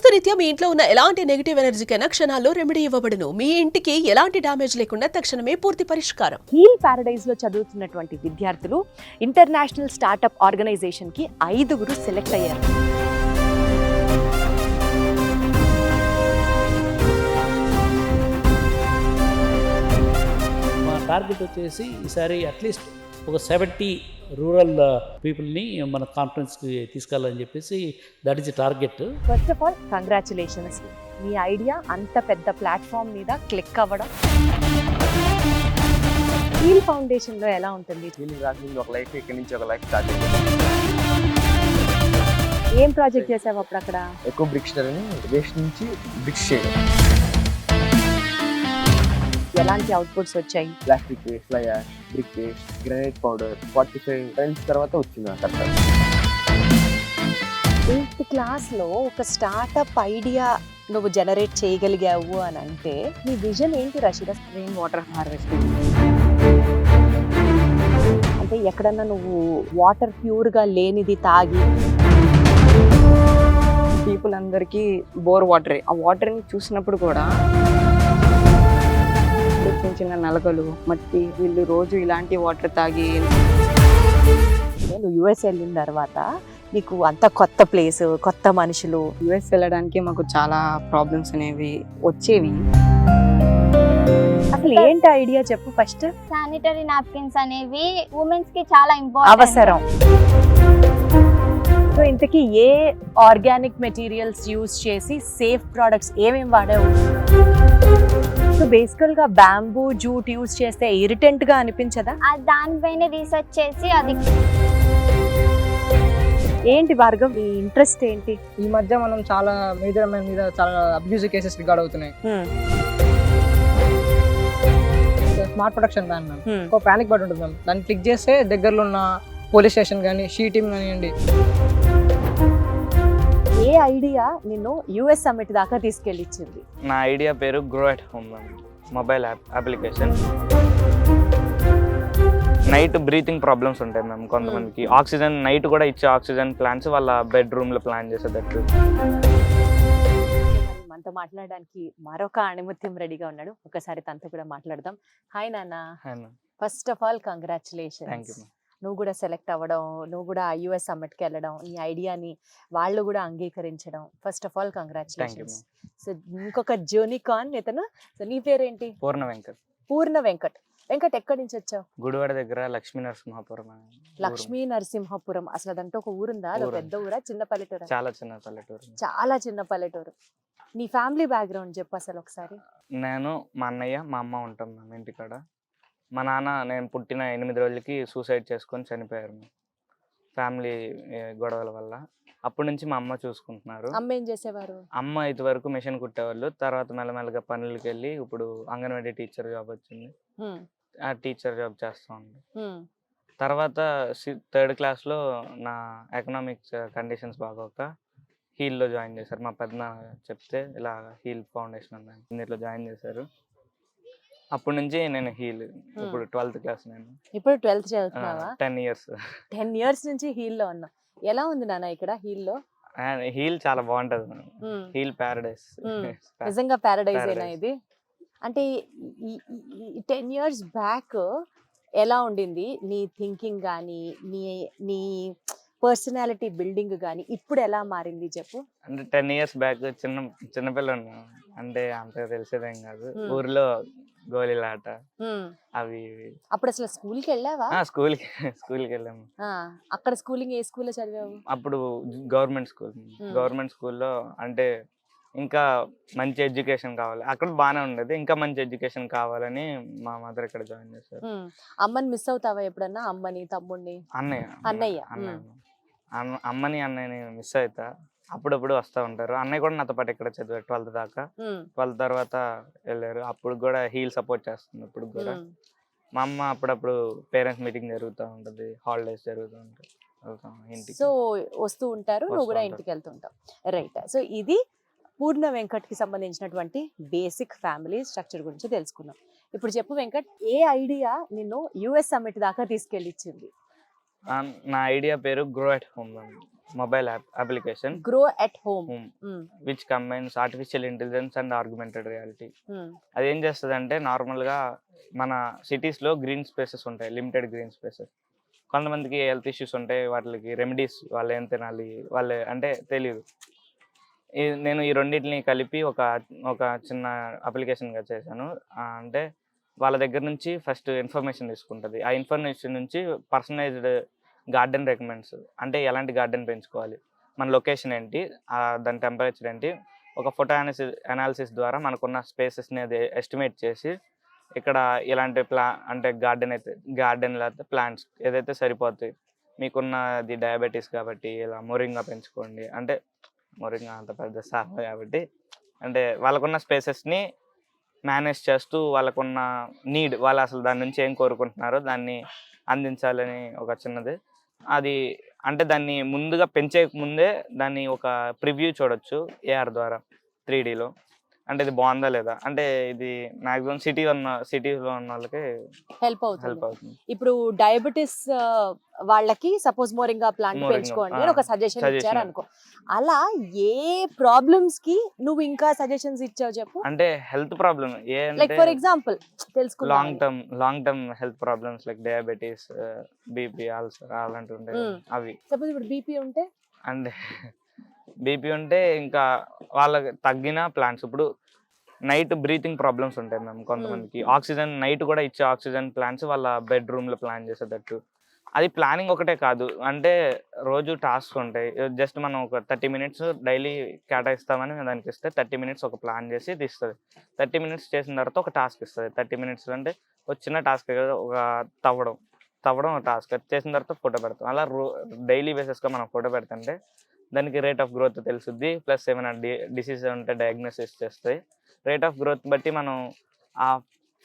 వాస్తురీత్యా మీ ఇంట్లో ఉన్న ఎలాంటి నెగిటివ్ ఎనర్జీకైనా క్షణాల్లో రెమెడీ ఇవ్వబడును. మీ ఇంటికి ఎలాంటి డ్యామేజ్ లేకుండా తక్షణమే పూర్తి పరిష్కారం. హీల్ ప్యారడైజ్ లో చదువుతున్నటువంటి విద్యార్థులు ఇంటర్నేషనల్ స్టార్టప్ ఆర్గనైజేషన్ కి 5 సెలెక్ట్ అయ్యారు. మా టార్గెట్ వచ్చేసి ఈసారి అట్లీస్ట్ ఒక 70 రూరల్ పీపుల్ని మన కాన్ఫరెన్స్కి తీసుకెళ్ళాలని చెప్పేసి that is target. First of all congratulations. Me idea అంత పెద్ద ప్లాట్ఫామ్ మీద క్లిక్ అవ్వడం. హీల్ ఫౌండేషన్ లో ఎలా ఉంటుంది? హీలింగ్ రాసింది ఒక లైఫ్, ఇక్కడి నుంచి ఒక లైఫ్ స్టార్ట్ అయింది. ఏం ప్రాజెక్ట్ చేసావు అప్పుడు అక్కడ? ఎక్కువ బ్రిక్స్ అని వేస్ట్ నుంచి బ్రిక్స్ చేయడం. ఎలాంటి అవుట్పుట్స్ వచ్చాయి? Plastic waste, fly ash, brick waste, granite powder 45 times తర్వాత వచ్చింది ఆ కట్ట. 8th క్లాస్ లో ఒక స్టార్టప్ ఐడియా నువ్వు జనరేట్ చేయగలిగావు అని అంటే నీ విజన్ ఏంటి రషీద? Rain water harvesting. అంటే ఎక్కడన్నా నువ్వు వాటర్ ప్యూర్ గా లేనిది తాగి పీపుల్ అందరికీ బోర్ వాటరే. ఆ వాటర్ని చూసినప్పుడు కూడా చిన్న చిన్న నలకలు, మట్టి, వీళ్ళు రోజు ఇలాంటి వాటర్ తాగి. నువ్వు యుఎస్ వెళ్ళిన తర్వాత నీకు అంత కొత్త ప్లేస్, కొత్త మనుషులు. యుఎస్ వెళ్ళడానికి మాకు చాలా ప్రాబ్లమ్స్ అనేవి వచ్చేవి. అసలు ఏంటి ఐడియా చెప్పు ఫస్ట్. శానిటరీ నాప్కిన్స్ అనేవి ఉమెన్స్ కి చాలా ఇంపార్టెంట్, అవసరం. సో ఇంతకీ ఏ ఆర్గానిక్ మెటీరియల్స్ యూజ్ చేసి సేఫ్ ప్రొడక్ట్స్ ఏమేమి వాడావు? సో బేసికల్ గా బ్యాంబూ జూట్ యూజ్ చేస్తే ఇరిటెంట్ గా అనిపించదా? దానిపైన రీసెర్చ్ చేసి అది. ఏంటి భార్గవ్, ఈ ఇంట్రెస్ట్ ఏంటి? ఈ మధ్య మనం చాలా మేజర్ మ్యాన్ మీద చాలా అబ్యూజివ్ కేసెస్ రికార్డ్ అవుతున్నాయి. స్మార్ట్ ప్రొటెక్షన్ ప్లాన్ మ్యామ్, ఒక పానిక్ బటన్ ఉంటుంది మ్యామ్, దాన్ని క్లిక్ చేస్తే దగ్గరలో ఉన్న పోలీస్ స్టేషన్ కానీ షీ టీమ్ కానివ్వండి. ఏ ఐడియా నిన్ను యుఎస్ సమ్మిట్ దాకా తీసుకెళ్ళిచ్చింది? నా ఐడియా పేరు grow at home mobile application. Night breathing problems ఉంటాయి మ్యామ్ కొంతమందికి. ఆక్సిజన్ నైట్ కూడా ఇచ్చే ఆక్సిజన్ ప్లాంట్స్ వాళ్ళ బెడ్రూమ్లో ప్లాన్ చేసేటట్టు. మనతో మాట్లాడడానికి మరొక అణిముత్యం రెడీగా ఉన్నాడు. ఒకసారి తనతో కూడా మాట్లాడదాం. హాయ్ నాన్న. First of all congratulations. నువ్వు కూడా సెలెక్ట్ అవ్వడం, నువ్వు కూడా యుఎస్ సమ్మిట్కి వెళ్ళడం, ఈ ఐడియాని వాళ్ళు కూడా అంగీకరించడం, first of all congratulations. So ఇంకొక జూనికాన్ ఇతను. సో నీ పేరేంటి? పూర్ణ వెంకట్. పూర్ణ వెంకట్. వెంకట్ ఎక్కడి నుంచి వచ్చావు? గుడివాడ దగ్గర లక్ష్మీ నరసింహాపురం. లక్ష్మీ నరసింహాపురం. అసలు అదంటే ఒక ఊరుందా? అది పెద్ద ఊరా, చిన్న పల్లెటూరు? చాలా చిన్న పల్లెటూరు. చాలా చిన్న పల్లెటూరు. నీ ఫ్యామిలీ బ్యాక్గ్రౌండ్ చెప్పు అసలు ఒకసారి. నేను, మా అన్నయ్య, మా అమ్మ ఉంటాం మ్యామ్ ఇంటికాడ. మా నాన్న నేను పుట్టిన 8 రోజులకి సూసైడ్ చేసుకొని చనిపోయారు ఫ్యామిలీ గొడవల వల్ల. అప్పటి నుంచి మా అమ్మ చూసుకుంటున్నారు. అమ్మ ఏం చేసేవారు? అమ్మ ఇది వరకు మిషన్ కుట్టేవాళ్ళు. తర్వాత మెల్లమెల్లగా పనులకి వెళ్ళి ఇప్పుడు అంగన్వాడీ టీచర్ జాబ్ వచ్చింది. ఆ టీచర్ జాబ్ చేస్తూ ఉంది. తర్వాత 3rd క్లాస్లో నా ఎకనామిక్స్ కండిషన్స్ బాగోక హీల్లో జాయిన్ చేశారు. మా పెద్దనాన్న చెప్తే ఇలా హీల్ ఫౌండేషన్ ఉందని దీంట్లో జాయిన్ చేశారు. అప్పటి నుంచి నేను హీల్. ఇప్పుడు 12th క్లాస్. నేను ఇప్పుడు 12th చదువుతున్నావా? 10 ఇయర్స్. 10 ఇయర్స్ నుంచి హీల్లో ఉన్నా. ఎలా ఉంది నాన్న ఇక్కడ హీల్లో? హీల్ చాలా బాగుంటది. Heal Paradise. నిజంగా ప్యారడైజ్ అయినా ఇది? అంటే 10 ఇయర్స్ బ్యాక్ ఎలా ఉండింది నీ థింకింగ్ కానీ, నీ పర్సనాలిటీ బిల్డింగ్ కానీ ఇప్పుడు ఎలా మారింది చెప్పు? అంటే 10 ఇయర్స్ బ్యాక్ చిన్నపిల్ల అంటే అంత తెలిసేదేం కాదు. ఊర్లో గోళీలాట అవి. అప్పుడు అసలు స్కూల్కి వెళ్ళావా? స్కూల్కి వెళ్ళాము. అక్కడ స్కూలింగ్ ఏ స్కూల్లో చదివావు? అప్పుడు గవర్నమెంట్ స్కూల్. గవర్నమెంట్ స్కూల్లో అంటే ఇంకా మంచి ఎడ్యుకేషన్ కావాలి. అక్కడ బాగానే ఉండేది. ఇంకా మంచి ఎడ్యుకేషన్ కావాలని మా మదర్ ఇక్కడ జాయిన్ చేశారు. అమ్మని మిస్ అవుతావా ఎప్పుడన్నా? అమ్మని, తమ్ముడిని? అన్నయ్య. అమ్మని అన్నయ్యని మిస్ అవుతా. అప్పుడప్పుడు వస్తూ ఉంటారు. అన్నయ్య కూడా నాతో పాటు ఇక్కడ చదివారు 12th దాకా. 12th తర్వాత వెళ్ళారు. అప్పుడు కూడా హీల్ సపోర్ట్ చేస్తుంది. ఇప్పుడు కూడా మా అమ్మ అప్పుడప్పుడు పేరెంట్స్ మీటింగ్ జరుగుతూ ఉంటుంది, హాలిడేస్ జరుగుతూ ఉంటాయి, ఇంటికి సో వస్తూ ఉంటారు. నువ్వు కూడా ఇంటికి వెళ్తుంటావు. రైట్. సో ఇది పూర్ణ వెంకట్కి సంబంధించినటువంటి బేసిక్ ఫ్యామిలీ స్ట్రక్చర్ గురించి తెలుసుకున్నాం. ఇప్పుడు చెప్పు వెంకట్, ఏ ఐడియా నిన్ను యుఎస్ సమ్మిట్ దాకా తీసుకెళ్ళిచ్చింది? నా ఐడియా పేరు grow at home mobile application grow at home. Which combines artificial intelligence and argumented reality. అదేం చేస్తుంది అంటే నార్మల్గా మన సిటీస్లో గ్రీన్ స్పేసెస్ ఉంటాయి, లిమిటెడ్ గ్రీన్ స్పేసెస్. కొంతమందికి హెల్త్ ఇష్యూస్ ఉంటాయి, వాటికి రెమెడీస్ వాళ్ళు ఏం తినాలి వాళ్ళే అంటే తెలియదు. నేను ఈ రెండింటిని కలిపి ఒక చిన్న అప్లికేషన్గా చేశాను. అంటే వాళ్ళ దగ్గర నుంచి ఫస్ట్ ఇన్ఫర్మేషన్ తీసుకుంటుంది, ఆ ఇన్ఫర్మేషన్ నుంచి పర్సనలైజ్డ్ గార్డెన్ రికమెండ్స్, అంటే ఎలాంటి గార్డెన్ పెంచుకోవాలి, మన లొకేషన్ ఏంటి, దాని టెంపరేచర్ ఏంటి, ఒక ఫోటో అనాలిసిస్ ద్వారా మనకున్న స్పేసెస్ని అది ఎస్టిమేట్ చేసి ఇక్కడ ఇలాంటి అంటే గార్డెన్ లేకపోతే ప్లాంట్స్ ఏదైతే సరిపోతాయి, మీకున్నది డయాబెటీస్ కాబట్టి ఇలా మొరింగా పెంచుకోండి, అంటే మొరింగా అంత పెద్ద సాగు కాబట్టి అంటే వాళ్ళకున్న స్పేసెస్ని మేనేజ్ చేస్తూ వాళ్ళకున్న నీడ్, వాళ్ళు అసలు దాని నుంచి ఏం కోరుకుంటున్నారో దాన్ని అందించాలని ఒక చిన్నది. అది అంటే దాన్ని ముందుగా పెంచే ముందే దాన్ని ఒక ప్రివ్యూ చూడొచ్చు AR ద్వారా 3Dలో. అంటే ఇది బాగుందా లేదా, అంటే ఇది మ్యాక్సిమం సిటీలో ఉన్న వాళ్ళకి హెల్ప్ హెల్ప్ అవుతుంది. అవుతుంది. ఇప్పుడు డయాబెటిస్ వాళ్ళకి సపోజ్ మోరింగా ప్లాంట్ మోరింగా, పెంచుకోండి అని ఒక సజెషన్ suggestion. ఇచ్చారు అనుకో, అలా ఏ ప్రాబ్లమ్స్ కి నువ్వు ఇంకా సజెషన్స్ ఇచ్చావు చెప్పు. అంటే health problem like for example తెలుసుకుందాం. Long term health problems like diabetes, BP, ulcer అలాంటివి ఉంటాయి కదా, అవి. సపోజ్ ఇప్పుడు బీపీ ఉంటే అంటే బీపీ ఉంటే ఇంకా వాళ్ళకి తగ్గిన ప్లాంట్స్, ఇప్పుడు నైట్ బ్రీతింగ్ ప్రాబ్లమ్స్ ఉంటాయి మ్యామ్ కొంతమందికి, ఆక్సిజన్ నైట్ కూడా ఇచ్చే ఆక్సిజన్ ప్లాంట్స్ వాళ్ళ బెడ్రూమ్లో ప్లాన్ చేసేటట్టు. అది ప్లానింగ్ ఒకటే కాదు, అంటే రోజు టాస్క్ ఉంటాయి. జస్ట్ మనం ఒక 30 minutes డైలీ కేటాయిస్తామని దానికి ఇస్తే 30 minutes ఒక ప్లాన్ చేసి ఇది ఇస్తుంది. 30 minutes చేసిన తర్వాత ఒక టాస్క్ ఇస్తుంది. 30 minutes అంటే ఒక చిన్న టాస్క్ కదా, ఒక తవ్వడం ఒక టాస్క్ చేసిన తర్వాత ఫోటో పెడతాం. అలా డైలీ బేసిస్గా మనం ఫోటో పెడుతుంటే దానికి రేట్ ఆఫ్ గ్రోత్ తెలుస్తుంది, ప్లస్ ఏమైనా డిసీజ్ ఉంటే డయాగ్నోసిస్ చేస్తాయి. రేట్ ఆఫ్ గ్రోత్ బట్టి మనం ఆ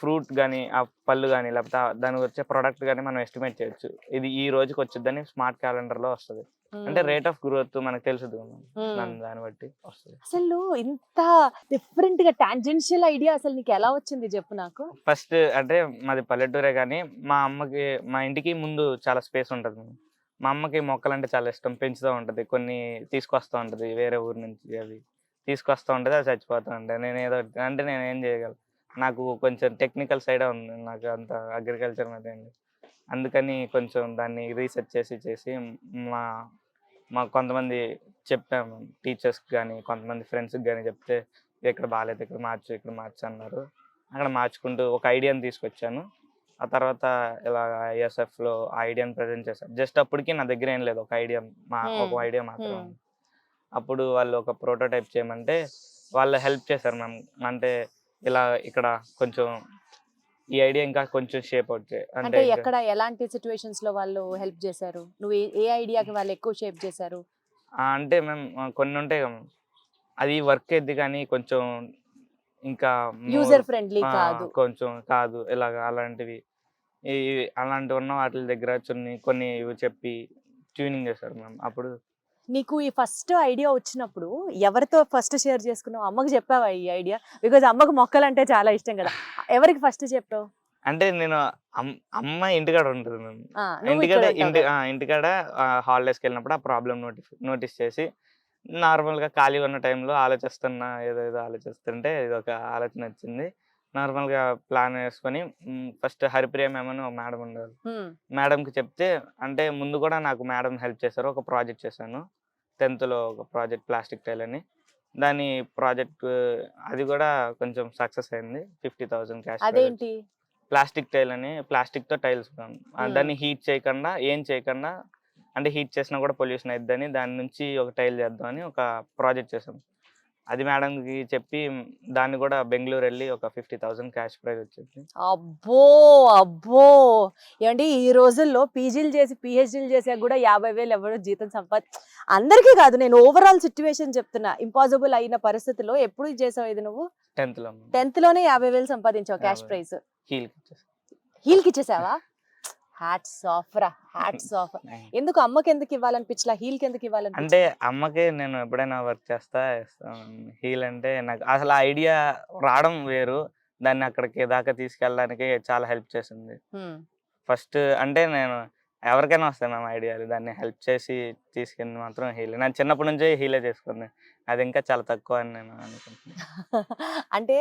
ఫ్రూట్ కానీ, ఆ పళ్ళు కానీ, లేకపోతే దానికి వచ్చే ప్రోడక్ట్ కానీ మనం ఎస్టిమేట్ చేయొచ్చు. ఇది ఈ రోజుకి వచ్చిందని స్మార్ట్ క్యాలెండర్లో వస్తుంది. అంటే రేట్ ఆఫ్ గ్రోత్ మనకు తెలుస్తుంది, దాన్ని బట్టి వస్తుంది. అసలు ఇంత డిఫరెంట్ గా టాంజెన్షియల్ ఐడియా అసలు నీకు ఎలా వచ్చింది చెప్పు నాకు. ఫస్ట్ అంటే మాది పల్లెటూరే, కానీ మా ఇంటికి ముందు చాలా స్పేస్ ఉంటుంది. మా అమ్మకి మొక్కలు అంటే చాలా ఇష్టం, పెంచుతూ ఉంటుంది. కొన్ని తీసుకొస్తూ ఉంటుంది వేరే ఊరు నుంచి, అవి తీసుకొస్తూ ఉంటుంది, అది చచ్చిపోతూ ఉంటాయి. నేను ఏం చేయగలను, నాకు కొంచెం టెక్నికల్ సైడే ఉంది, నాకు అంత అగ్రికల్చర్ మీద ఏంటి. అందుకని కొంచెం దాన్ని రీసెర్చ్ చేసి మా కొంతమంది చెప్పాము, టీచర్స్కి కానీ కొంతమంది ఫ్రెండ్స్కి కానీ చెప్తే ఇక్కడ బాగాలేదు, ఇక్కడ మార్చు అన్నారు. అక్కడ మార్చుకుంటూ ఒక ఐడియాని తీసుకొచ్చాను. ఆ తర్వాత ఇలా ISFలో ఆ ఐడియాని ప్రజెంట్ చేశాను. జస్ట్ అప్పటికి నా దగ్గర ఏం లేదు, ఒక ఐడియా మాత్రం. అప్పుడు వాళ్ళు ఒక ప్రోటోటైప్ చేయమంటే వాళ్ళు హెల్ప్ చేశారు మ్యామ్. అంటే ఇలా ఇక్కడ కొంచెం ఈ ఐడియా ఇంకా కొంచెం షేప్ అవుట్ అంటే ఎక్కడ ఎలాంటి సిచ్యువేషన్స్ లో వాళ్ళు హెల్ప్ చేశారు, నువ్వు ఏ ఐడియాకి వాళ్ళు ఎక్కువ షేప్ చేశారు? అంటే మేము కొన్ని ఉంటాయి కదా, అది వర్క్ అయింది కానీ కొంచెం ఇంకా యూజర్ ఫ్రెండ్లీ కాదు, కొంచెం కాదు ఇలాగ అలాంటివి ఉన్న వాటి దగ్గర కొన్ని చెప్పి ట్యూనింగ్ చేశారు మ్యామ్. అప్పుడు నీకు ఈ ఫస్ట్ ఐడియా వచ్చినప్పుడు ఎవరితో ఫస్ట్ షేర్ చేసుకున్నావు? అమ్మకి చెప్పావా ఈ ఐడియా? బికాజ్ అమ్మకు మొక్కలు అంటే చాలా ఇష్టం కదా, ఎవరికి ఫస్ట్ చెప్పావు? అంటే నేను అమ్మ ఇంటికాడ ఉంటుంది మ్యామ్. ఇంటికాడ హాలిడేస్కి వెళ్ళినప్పుడు ఆ ప్రాబ్లం నోటీస్ చేసి నార్మల్గా ఖాళీ ఉన్న టైంలో ఏదో ఆలోచిస్తుంటే ఇది ఒక ఆలోచన వచ్చింది. నార్మల్గా ప్లాన్ వేసుకొని ఫస్ట్ హరిప్రియ మ్యామ్ అని ఒక మేడం ఉండేవాళ్ళు, మేడంకి చెప్తే, అంటే ముందు కూడా నాకు మేడం హెల్ప్ చేశారు. ఒక ప్రాజెక్ట్ చేశాను 10th ఒక ప్రాజెక్ట్, ప్లాస్టిక్ టైల్ అని. దాని ప్రాజెక్ట్ అది కూడా కొంచెం సక్సెస్ అయింది. 50,000 క్యాష్. అదేంటి? ప్లాస్టిక్ టైల్ అని, ప్లాస్టిక్తో టైల్స్. దాన్ని హీట్ చేయకుండా అంటే హీట్ చేసినా కూడా పొల్యూషన్ అయిద్దని దాని నుంచి ఒక టైల్ చేద్దామని ఒక ప్రాజెక్ట్ చేసాం. అది మేడంకి చెప్పి దాన్ని కూడా బెంగళూరు వెళ్ళి ఒక 50,000 క్యాష్ ప్రైజ్ వచ్చింది. అబ్బో ఏమండి, ఈ రోజుల్లో పీజీలు చేసి PhDలు చేసా కూడా 50,000 ఎవరు జీతం అందరికీ కాదు, నేను ఓవరాల్ సిచ్యువేషన్ చెప్తున్నా. ఇంపాసిబుల్ అయిన పరిస్థితిలో ఎప్పుడు చేసావు ఇది నువ్వు? 10th లోనే 50,000 సంపాదించావు క్యాష్ ప్రైజ్. హీల్కి ఇచ్చేసావా? హ్యాట్స్ ఆఫ్ రా, హ్యాట్స్ ఆఫ్. ఎందుకు అమ్మకి ఎందుకు ఇవ్వాలనిపించలా, హీల్కి ఎందుకు ఇవ్వాలనిపించలా? అంటే అమ్మకి నేను ఎప్పుడైనా వర్క్ చేస్తాను, హీల్ అంటే నాకు అసలు ఐడియా రావడం వేరు, దాన్ని అక్కడికి దాకా తీసుకెళ్ళడానికి చాలా హెల్ప్ చేసింది. ఫస్ట్ అంటే నేను ఎవరికైనా వస్తాయి మ్యామ్ ఐడియాలు, దాన్ని హెల్ప్ చేసి తీసుకెళ్ళి మాత్రం హీల్. నేను చిన్నప్పటి నుంచే హీలే చేసుకున్నాను, అది ఇంకా చాలా తక్కువ అని నేను అనుకుంటున్నాను. అంటే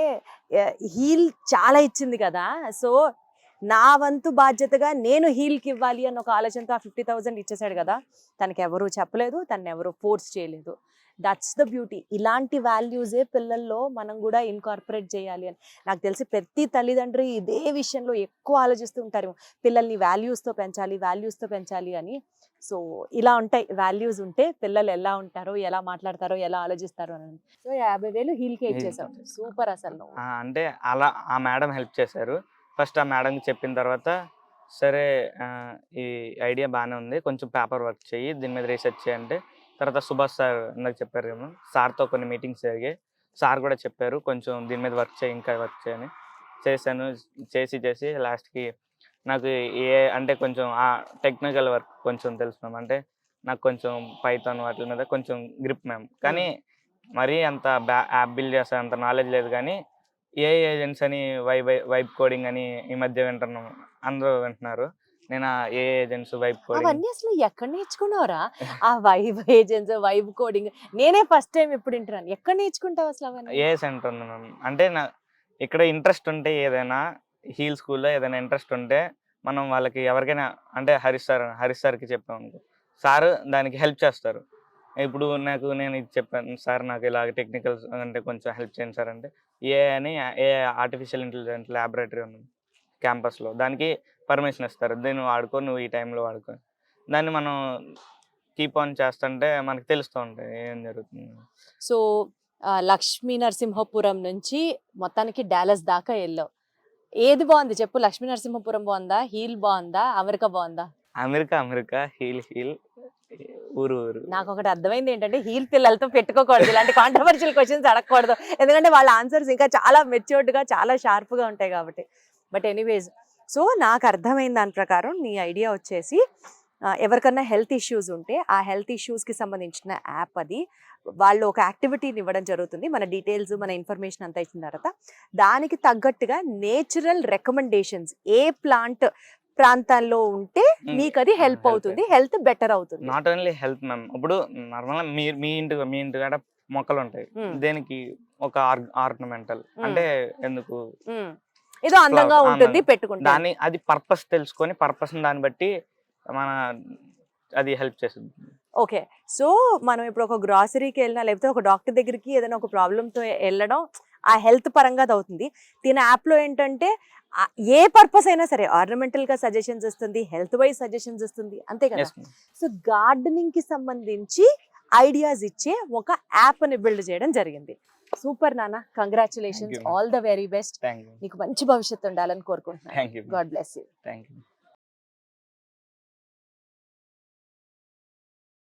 హీల్ చాలా ఇచ్చింది కదా, సో నా వంతు బాధ్యతగా నేను హీల్కి ఇవ్వాలి అన్న ఒక ఆలోచనతో ఆ 50,000 ఇచ్చేసాడు కదా. తనకి ఎవరు చెప్పలేదు, తను ఎవరు ఫోర్స్ చేయలేదు. That's the beauty. ఇలాంటి వాల్యూసే పిల్లల్లో మనం కూడా ఇన్కార్పొరేట్ చేయాలి అని నాకు తెలిసి ప్రతి తల్లిదండ్రి ఇదే విషయంలో ఎక్కువ ఆలోచిస్తూ ఉంటారు, పిల్లల్ని వాల్యూస్తో పెంచాలి అని. సో ఇలా ఉంటాయి వాల్యూస్ ఉంటే పిల్లలు ఎలా ఉంటారో, ఎలా మాట్లాడతారో, ఎలా ఆలోచిస్తారో అని. సో 50,000 హీల్కే ఇచ్చేసావు, సూపర్ అసలు నువ్వు. అంటే అలా ఆ మేడం హెల్ప్ చేశారు. ఫస్ట్ ఆ మేడంకి చెప్పిన తర్వాత సరే ఈ ఐడియా బాగానే ఉంది, కొంచెం పేపర్ వర్క్ చేయి, దీని మీద రీసెర్చ్ చేయంటే, తర్వాత సుభాష్ సార్ ఇందాక చెప్పారు కదా, సార్తో కొన్ని మీటింగ్స్ జరిగాయి. సార్ కూడా చెప్పారు కొంచెం దీని మీద వర్క్ చేయి, ఇంకా వర్క్ చేయని. చేశాను. చేసి లాస్ట్కి నాకు అంటే కొంచెం ఆ టెక్నికల్ వర్క్ కొంచెం తెలుసు మ్యామ్. అంటే నాకు కొంచెం పైథాన్ వాటి మీద కొంచెం గ్రిప్ మ్యామ్. కానీ మరీ అంత యాప్ బిల్డ్ చేస్తే అంత నాలెడ్జ్ లేదు. కానీ ఏఐ ఏజెంట్స్ అని వైబ్ కోడింగ్ అని ఈ మధ్య వింటున్నాం, అందరూ వింటున్నారు. నేను ఆ ఏఐ ఏజెంట్స్ వైబ్ కోడింగ్ అవన్నీ అసలు ఎక్కడ నేర్చుకున్నావురా? ఆ వైబ్ ఏజెంట్స్, వైబ్ కోడింగ్ నేనే ఫస్ట్ టైం ఇప్పుడు వింటున్నాను. ఎక్కడ నేర్చుకుంటావు అసలు అవన్నీ? ఏఐ సెంటర్ ఉంది మ్యామ్. అంటే ఇక్కడ ఇంట్రెస్ట్ ఉంటే, ఏదైనా హీల్ స్కూల్లో ఏదైనా ఇంట్రెస్ట్ ఉంటే మనం వాళ్ళకి ఎవరికైనా, అంటే హరీష్ సార్కి చెప్పాము, సార్ దానికి హెల్ప్ చేస్తారు. ఇప్పుడు నేను ఇది చెప్పాను, సార్ నాకు ఇలాగ టెక్నికల్ అంటే కొంచెం హెల్ప్ చేయండి సార్ అంటే, ఏఐ అని ఏఐ ఆర్టిఫిషియల్ ఇంటెలిజెన్స్ ల్యాబొరేటరీ ఉంది క్యాంపస్లో, దానికి పర్మిషన్ ఇస్తారు, దీన్ని వాడుకో, నువ్వు ఈ టైంలో వాడుకో. దాన్ని మనం కీప్ ఆన్ చేస్తుంటే మనకు తెలుస్తూ ఉంటాయి ఏం జరుగుతుంది. సో లక్ష్మీ నరసింహపురం నుంచి మొత్తానికి డాలస్ దాకా వెళ్ళావు. ఏది బాగుంది చెప్పు? లక్ష్మీ నరసింహపురం బాగుందా, హీల్ బాగుందా, అమెరికా బాగుందా? అమెరికా, హీల్ ఊరు. నాకు ఒకటి అర్థమైంది ఏంటంటే, హీల్ పిల్లలతో పెట్టుకోకూడదు, ఇలాంటి కాంట్రవర్షియల్ క్వశ్చన్స్ అడగకూడదు, ఎందుకంటే వాళ్ళ ఆన్సర్స్ ఇంకా చాలా మెచ్యూర్డ్గా, చాలా షార్ప్గా ఉంటాయి కాబట్టి. బట్ ఎనీవేస్, సో నాకు అర్థమైన దాని ప్రకారం నీ ఐడియా వచ్చేసి, ఎవరికన్నా హెల్త్ ఇష్యూస్ ఉంటే ఆ హెల్త్ ఇష్యూస్కి సంబంధించిన యాప్ అది, వాళ్ళు ఒక యాక్టివిటీని ఇవ్వడం జరుగుతుంది. మన డీటెయిల్స్, మన ఇన్ఫర్మేషన్ అంతా ఇచ్చిన తర్వాత దానికి తగ్గట్టుగా నేచురల్ రికమెండేషన్స్ ఏ ప్లాంట్ ప్రాంతాల్లో ఉంటే మీకు అది హెల్ప్ అవుతుంది, హెల్త్ బెటర్ అవుతుంది. Not only health ma'am. ఇప్పుడు నార్మల్గా మీ ఇంటి కాడ మొక్కలు ఉంటాయి, దేనికి ఒక ఆర్నమెంటల్, అంటే ఎందుకు ఏదో అందంగా ఉంటుంది పెట్టుకుంటే, దాన్ని అది పర్పస్ తెలుసుకొని పర్పస్ దాన్ని బట్టి మన అది హెల్ప్ చేస్తుంది. ఓకే, సో మనం ఇప్పుడు ఒక గ్రాసరీకి వెళ్ళినా, లేకపోతే ఒక డాక్టర్ దగ్గరికి ఏదైనా ఒక ప్రాబ్లంతో వెళ్ళడం, ఆ హెల్త్ పరంగా అది అవుతుంది. దీని యాప్లో ఏంటంటే ఏ పర్పస్ అయినా సరే ఆర్నమెంటల్గా సజెషన్స్ ఇస్తుంది, హెల్త్ వైజ్ సజెషన్స్ ఇస్తుంది, అంతే కదా. సో గార్డెనింగ్కి సంబంధించి ఐడియాస్ ఇచ్చే ఒక యాప్ని బిల్డ్ చేయడం జరిగింది. సూపర్ నాన్న, congratulations, all the very best. నీకు మంచి భవిష్యత్తు ఉండాలని కోరుకుంటున్నాను. Thank you. God bless you. Thank you.